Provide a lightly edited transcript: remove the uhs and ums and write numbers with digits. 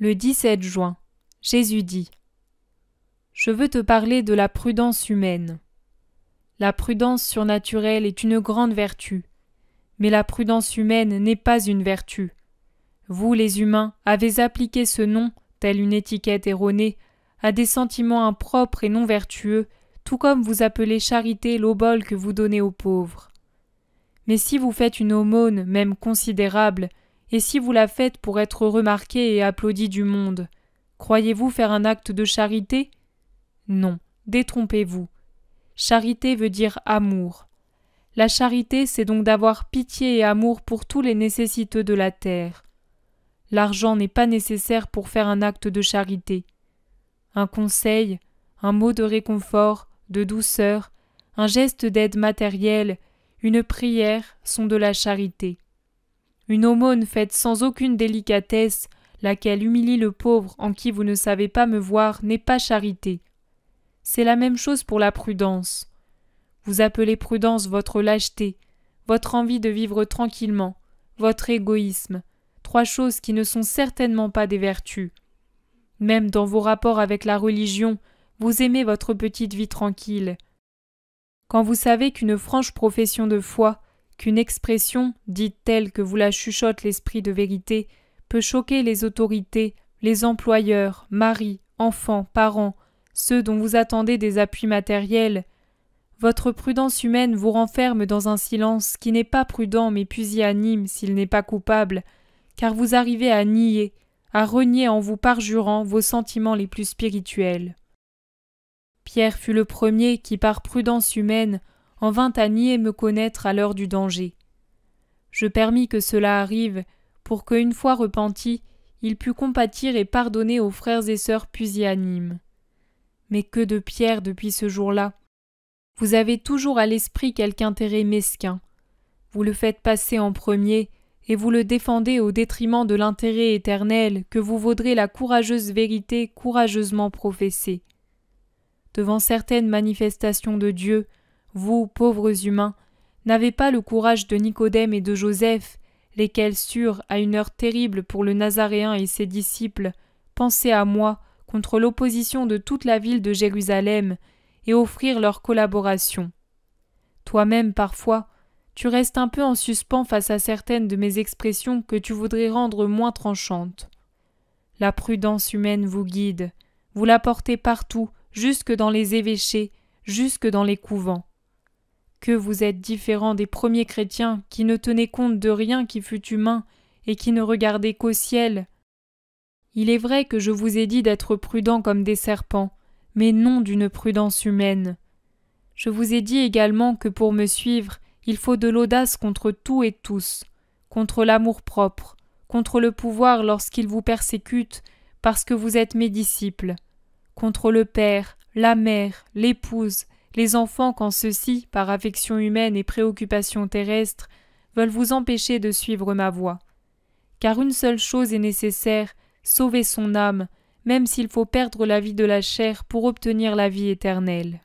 Le 17 juin, Jésus dit : Je veux te parler de la prudence humaine. La prudence surnaturelle est une grande vertu, mais la prudence humaine n'est pas une vertu. Vous, les humains, avez appliqué ce nom, telle une étiquette erronée, à des sentiments impropres et non vertueux, tout comme vous appelez charité l'obole que vous donnez aux pauvres. Mais si vous faites une aumône, même considérable, et si vous la faites pour être remarqué et applaudi du monde, croyez-vous faire un acte de charité ? Non, détrompez-vous. Charité veut dire amour. La charité, c'est donc d'avoir pitié et amour pour tous les nécessiteux de la terre. L'argent n'est pas nécessaire pour faire un acte de charité. Un conseil, un mot de réconfort, de douceur, un geste d'aide matérielle, une prière sont de la charité. Une aumône faite sans aucune délicatesse, laquelle humilie le pauvre en qui vous ne savez pas me voir, n'est pas charité. C'est la même chose pour la prudence. Vous appelez prudence votre lâcheté, votre envie de vivre tranquillement, votre égoïsme, 3 choses qui ne sont certainement pas des vertus. Même dans vos rapports avec la religion, vous aimez votre petite vie tranquille. Quand vous savez qu'une franche profession de foi, qu'une expression, dite telle que vous la chuchote l'esprit de vérité, peut choquer les autorités, les employeurs, maris, enfants, parents, ceux dont vous attendez des appuis matériels, votre prudence humaine vous renferme dans un silence qui n'est pas prudent mais pusillanime s'il n'est pas coupable, car vous arrivez à nier, à renier en vous parjurant vos sentiments les plus spirituels. Pierre fut le premier qui, par prudence humaine, en vint à nier me connaître à l'heure du danger. Je permis que cela arrive, pour qu'une fois repenti, il pût compatir et pardonner aux frères et sœurs pusillanimes. Mais que de Pierre depuis ce jour-là ? Vous avez toujours à l'esprit quelque intérêt mesquin. Vous le faites passer en premier, et vous le défendez au détriment de l'intérêt éternel que vous vaudrez la courageuse vérité courageusement professée. Devant certaines manifestations de Dieu, vous, pauvres humains, n'avez pas le courage de Nicodème et de Joseph, lesquels surent, à une heure terrible pour le Nazaréen et ses disciples, penser à moi contre l'opposition de toute la ville de Jérusalem et offrir leur collaboration. Toi-même, parfois, tu restes un peu en suspens face à certaines de mes expressions que tu voudrais rendre moins tranchantes. La prudence humaine vous guide, vous la portez partout, jusque dans les évêchés, jusque dans les couvents. Que vous êtes différents des premiers chrétiens qui ne tenaient compte de rien qui fût humain et qui ne regardaient qu'au ciel. Il est vrai que je vous ai dit d'être prudents comme des serpents, mais non d'une prudence humaine. Je vous ai dit également que pour me suivre, il faut de l'audace contre tout et tous, contre l'amour-propre, contre le pouvoir lorsqu'il vous persécute parce que vous êtes mes disciples, contre le père, la mère, l'épouse, les enfants quand ceux-ci, par affection humaine et préoccupation terrestre, veulent vous empêcher de suivre ma voie. Car une seule chose est nécessaire, sauver son âme, même s'il faut perdre la vie de la chair pour obtenir la vie éternelle.